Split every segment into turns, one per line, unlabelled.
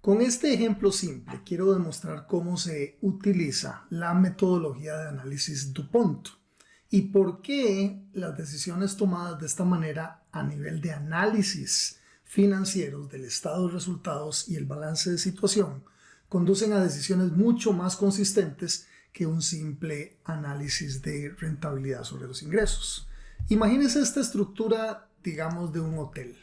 Con este ejemplo simple quiero demostrar cómo se utiliza la metodología de análisis DuPont y por qué las decisiones tomadas de esta manera a nivel de análisis financieros del estado de resultados y el balance de situación conducen a decisiones mucho más consistentes que un simple análisis de rentabilidad sobre los ingresos. Imagínense esta estructura, digamos, de un hotel.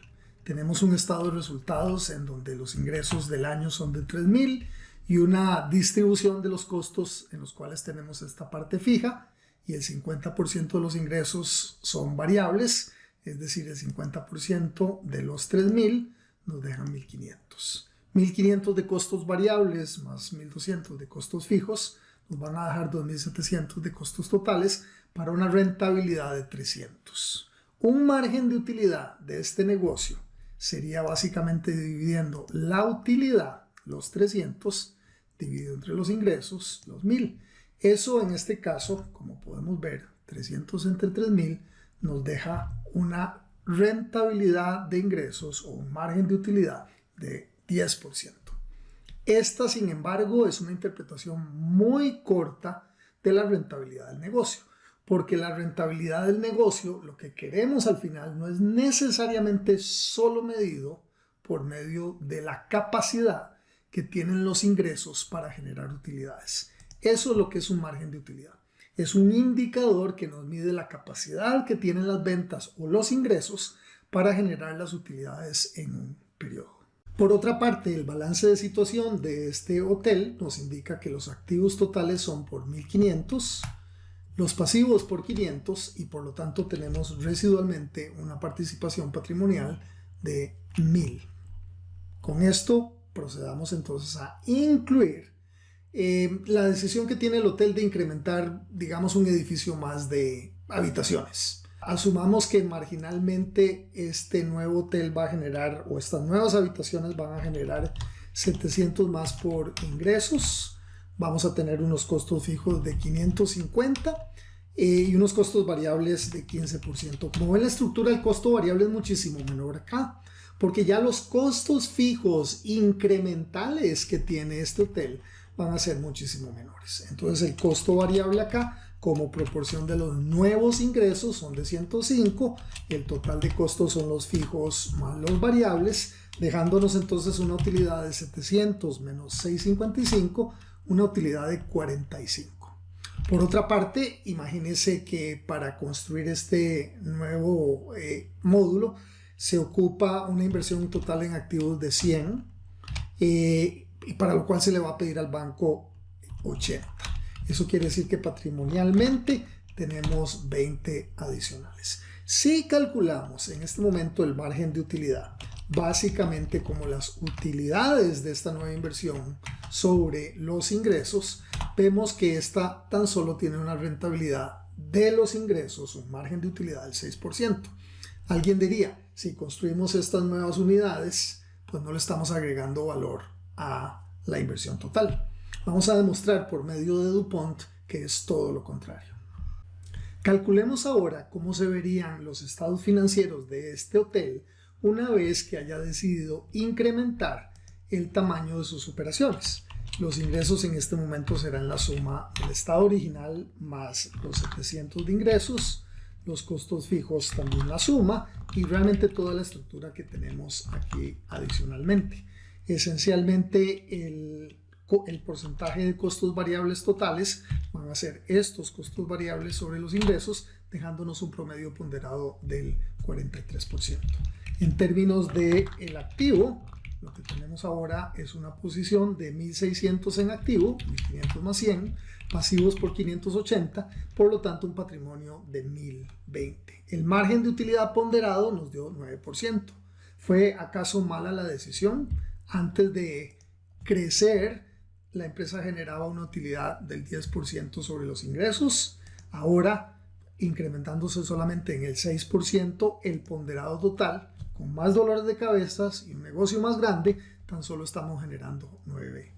Tenemos un estado de resultados en donde los ingresos del año son de 3,000 y una distribución de los costos en los cuales tenemos esta parte fija y el 50% de los ingresos son variables, es decir, el 50% de los 3,000 nos dejan 1,500. 1,500 de costos variables más 1,200 de costos fijos nos van a dejar 2,700 de costos totales para una rentabilidad de 300. Un margen de utilidad de este negocio sería básicamente dividiendo la utilidad, los 300, dividido entre los ingresos, los 1,000. Eso en este caso, como podemos ver, 300 entre 3,000 nos deja una rentabilidad de ingresos o un margen de utilidad de 10%. Esta, sin embargo, es una interpretación muy corta de la rentabilidad del negocio. Porque la rentabilidad del negocio, lo que queremos al final, no es necesariamente solo medido por medio de la capacidad que tienen los ingresos para generar utilidades. Eso es lo que es un margen de utilidad. Es un indicador que nos mide la capacidad que tienen las ventas o los ingresos para generar las utilidades en un periodo. Por otra parte, el balance de situación de este hotel nos indica que los activos totales son por 1,500, los pasivos por 500 y por lo tanto tenemos residualmente una participación patrimonial de 1,000. Con esto procedamos entonces a incluir la decisión que tiene el hotel de incrementar, digamos, un edificio más de habitaciones. Asumamos que marginalmente este nuevo hotel va a generar, o estas nuevas habitaciones van a generar 700 más por ingresos. Vamos a tener unos costos fijos de 550 y unos costos variables de 15%. Como ven, la estructura del costo variable es muchísimo menor acá, porque ya los costos fijos incrementales que tiene este hotel van a ser muchísimo menores. Entonces el costo variable acá, como proporción de los nuevos ingresos, son de 105. El total de costos son los fijos más los variables, dejándonos entonces una utilidad de 700 menos 655, una utilidad de 45. Por otra parte, imagínense que para construir este nuevo módulo se ocupa una inversión total en activos de 100 y para lo cual se le va a pedir al banco 80. Eso quiere decir que patrimonialmente tenemos 20 adicionales. Si calculamos en este momento el margen de utilidad, básicamente como las utilidades de esta nueva inversión sobre los ingresos, vemos que esta tan solo tiene una rentabilidad de los ingresos, un margen de utilidad del 6%. Alguien diría, si construimos estas nuevas unidades, pues no le estamos agregando valor a la inversión total. Vamos a demostrar por medio de DuPont que es todo lo contrario. Calculemos ahora cómo se verían los estados financieros de este hotel una vez que haya decidido incrementar el tamaño de sus operaciones. Los ingresos en este momento serán la suma del estado original más los 700 de ingresos, los costos fijos también la suma y realmente toda la estructura que tenemos aquí adicionalmente. Esencialmente el porcentaje de costos variables totales van a ser estos costos variables sobre los ingresos, dejándonos un promedio ponderado del 43%. En términos del activo, lo que tenemos ahora es una posición de 1,600 en activo, 1,500 más 100, pasivos por 580, por lo tanto un patrimonio de 1,020. El margen de utilidad ponderado nos dio 9%. ¿Fue acaso mala la decisión? Antes de crecer, la empresa generaba una utilidad del 10% sobre los ingresos. Ahora, incrementándose solamente en el 6%, el ponderado total, con más dolores de cabezas y un negocio más grande, tan solo estamos generando 9%.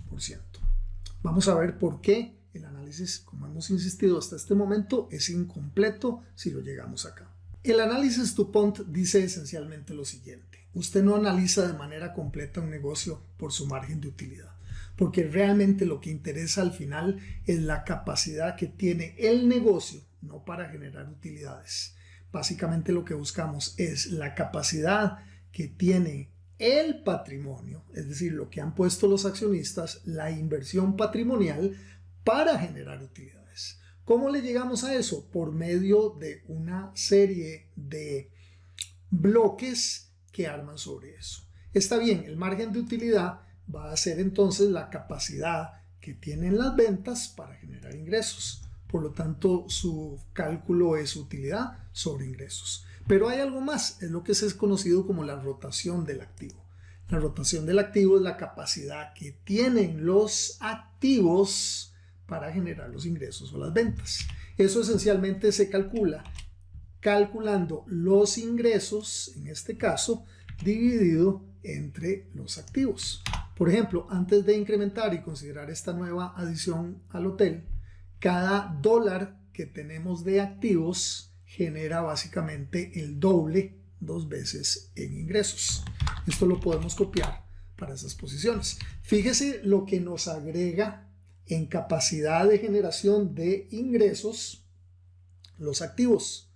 Vamos a ver por qué el análisis, como hemos insistido hasta este momento, es incompleto si lo llegamos acá. El análisis DuPont dice esencialmente lo siguiente. usted no analiza de manera completa un negocio por su margen de utilidad, porque realmente lo que interesa al final es la capacidad que tiene el negocio, no para generar utilidades. Básicamente lo que buscamos es la capacidad que tiene el patrimonio, es decir, lo que han puesto los accionistas, la inversión patrimonial para generar utilidades. ¿Cómo le llegamos a eso? Por medio de una serie de bloques que arman sobre eso. Está bien, el margen de utilidad va a ser entonces la capacidad que tienen las ventas para generar ingresos. Por lo tanto, su cálculo es utilidad sobre ingresos. Pero hay algo más, es lo que es conocido como la rotación del activo. La rotación del activo es la capacidad que tienen los activos para generar los ingresos o las ventas. Eso esencialmente se calcula calculando los ingresos, en este caso, dividido entre los activos. Por ejemplo, antes de incrementar y considerar esta nueva adición al hotel, cada dólar que tenemos de activos genera básicamente el doble 2 veces en ingresos. Esto lo podemos copiar para esas posiciones. Fíjese lo que nos agrega en capacidad de generación de ingresos los activos.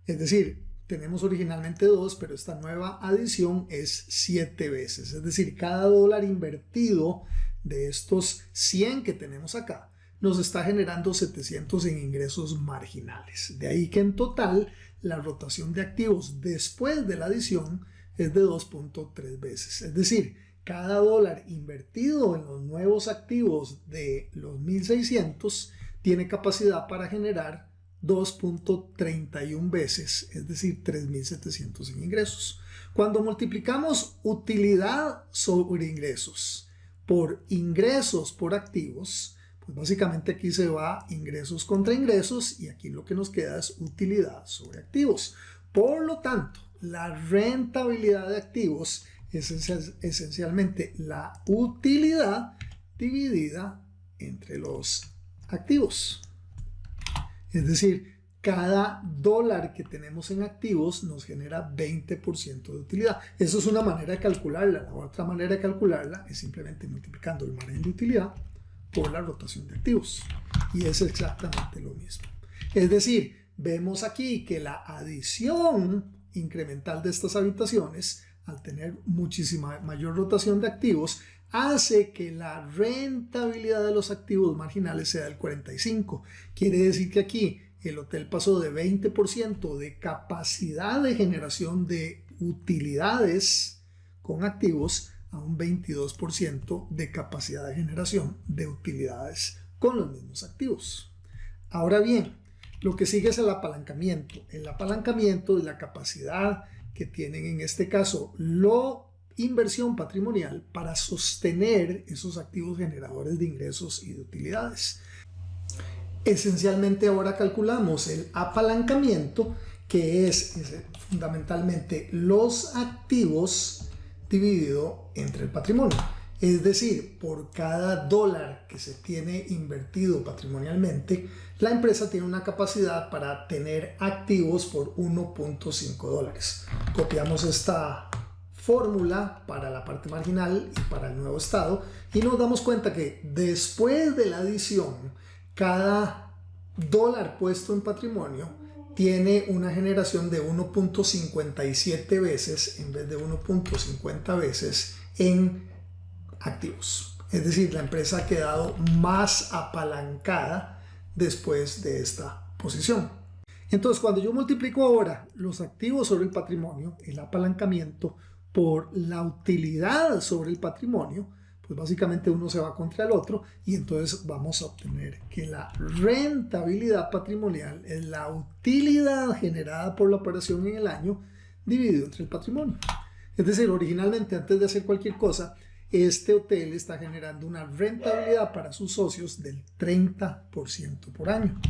Es decir, tenemos originalmente 2, pero esta nueva adición es 7 veces. Es decir, cada dólar invertido de estos 100 que tenemos acá nos está generando 700 en ingresos marginales. De ahí que en total la rotación de activos después de la adición es de 2.3 veces. Es decir, cada dólar invertido en los nuevos activos de los 1.600 tiene capacidad para generar 2.31 veces, es decir, 3.700 en ingresos. Cuando multiplicamos utilidad sobre ingresos por activos, pues básicamente aquí se va ingresos contra ingresos y aquí lo que nos queda es utilidad sobre activos. Por lo tanto, la rentabilidad de activos es esencialmente la utilidad dividida entre los activos. Es decir, cada dólar que tenemos en activos nos genera 20% de utilidad. Eso es una manera de calcularla. La otra manera de calcularla es simplemente multiplicando el margen de utilidad por la rotación de activos. Y es exactamente lo mismo. Es decir, vemos aquí que la adición incremental de estas habitaciones, al tener muchísima mayor rotación de activos, hace que la rentabilidad de los activos marginales sea del 45%. Quiere decir que aquí el hotel pasó de 20% de capacidad de generación de utilidades con activos a un 22% de capacidad de generación de utilidades con los mismos activos. Ahora bien, lo que sigue es el apalancamiento. El apalancamiento es la capacidad que tienen en este caso la inversión patrimonial para sostener esos activos generadores de ingresos y de utilidades. Esencialmente ahora calculamos el apalancamiento, que es fundamentalmente los activos dividido entre el patrimonio. Es decir, por cada dólar que se tiene invertido patrimonialmente, la empresa tiene una capacidad para tener activos por 1.5 dólares. Copiamos esta fórmula para la parte marginal y para el nuevo estado y nos damos cuenta que después de la adición, cada dólar puesto en patrimonio tiene una generación de 1.57 veces en vez de 1.50 veces en activos. Es decir, la empresa ha quedado más apalancada después de esta posición. Entonces, cuando yo multiplico ahora los activos sobre el patrimonio, el apalancamiento, por la utilidad sobre el patrimonio, pues básicamente uno se va contra el otro y entonces vamos a obtener que la rentabilidad patrimonial es la utilidad generada por la operación en el año dividido entre el patrimonio. Es decir, originalmente antes de hacer cualquier cosa, este hotel está generando una rentabilidad para sus socios del 30% por año.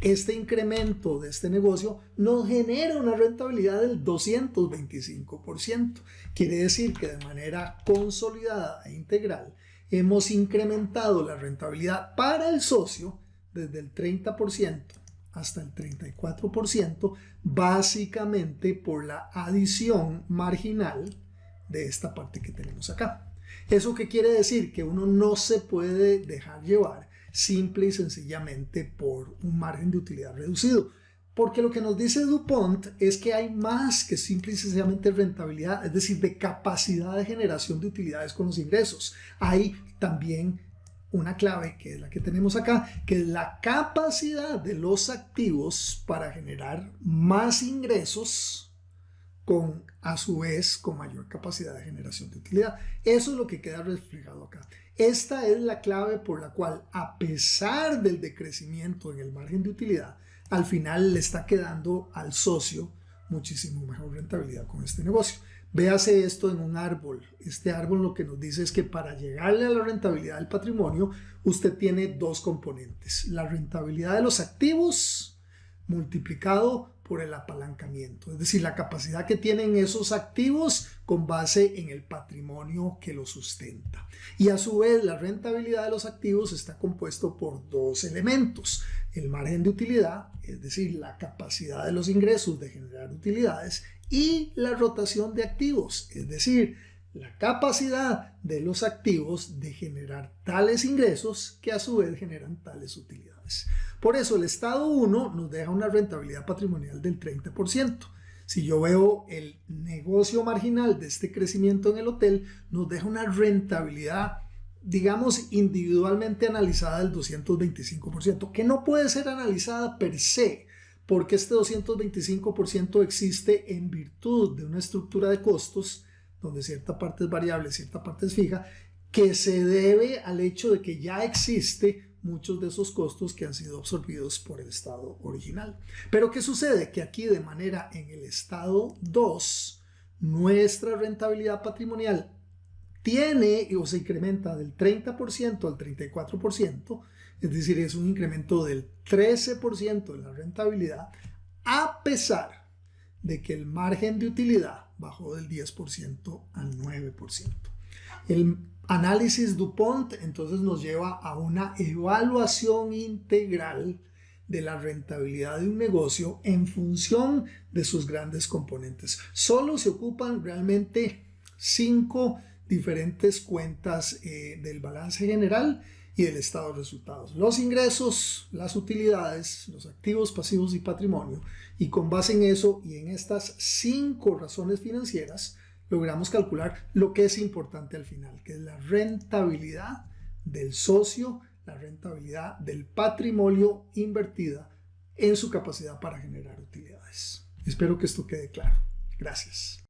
Este incremento de este negocio nos genera una rentabilidad del 225%. Quiere decir que de manera consolidada e integral hemos incrementado la rentabilidad para el socio desde el 30% hasta el 34%, básicamente por la adición marginal de esta parte que tenemos acá. ¿Eso qué quiere decir? Que uno no se puede dejar llevar simple y sencillamente por un margen de utilidad reducido. Porque lo que nos dice DuPont es que hay más que simple y sencillamente rentabilidad, es decir, de capacidad de generación de utilidades con los ingresos. Hay también una clave, que es la que tenemos acá, que es la capacidad de los activos para generar más ingresos a su vez con mayor capacidad de generación de utilidad. Eso es lo que queda reflejado acá. Esta es la clave por la cual, a pesar del decrecimiento en el margen de utilidad, al final le está quedando al socio muchísimo mejor rentabilidad con este negocio. Véase esto en un árbol. Este árbol lo que nos dice es que para llegarle a la rentabilidad del patrimonio, usted tiene dos componentes. La rentabilidad de los activos multiplicado por el apalancamiento, es decir, la capacidad que tienen esos activos con base en el patrimonio que los sustenta. Y a su vez, la rentabilidad de los activos está compuesto por dos elementos: el margen de utilidad, es decir, la capacidad de los ingresos de generar utilidades, y la rotación de activos, es decir, la capacidad de los activos de generar tales ingresos que a su vez generan tales utilidades. Por eso el estado 1 nos deja una rentabilidad patrimonial del 30%. Si yo veo el negocio marginal de este crecimiento en el hotel, nos deja una rentabilidad, digamos, individualmente analizada del 225%, que no puede ser analizada per se, porque este 225% existe en virtud de una estructura de costos donde cierta parte es variable, cierta parte es fija, que se debe al hecho de que ya existe muchos de esos costos que han sido absorbidos por el estado original. Pero ¿qué sucede? Que aquí de manera en el estado 2, nuestra rentabilidad patrimonial tiene o se incrementa del 30% al 34%, es decir, es un incremento del 13% en la rentabilidad, a pesar de que el margen de utilidad bajó del 10% al 9%. El análisis DuPont entonces nos lleva a una evaluación integral de la rentabilidad de un negocio en función de sus grandes componentes. Solo se ocupan realmente 5 diferentes cuentas del balance general y del estado de resultados: los ingresos, las utilidades, los activos, pasivos y patrimonio. Y con base en eso y en estas 5 razones financieras, logramos calcular lo que es importante al final, que es la rentabilidad del socio, la rentabilidad del patrimonio invertida en su capacidad para generar utilidades. Espero que esto quede claro. Gracias.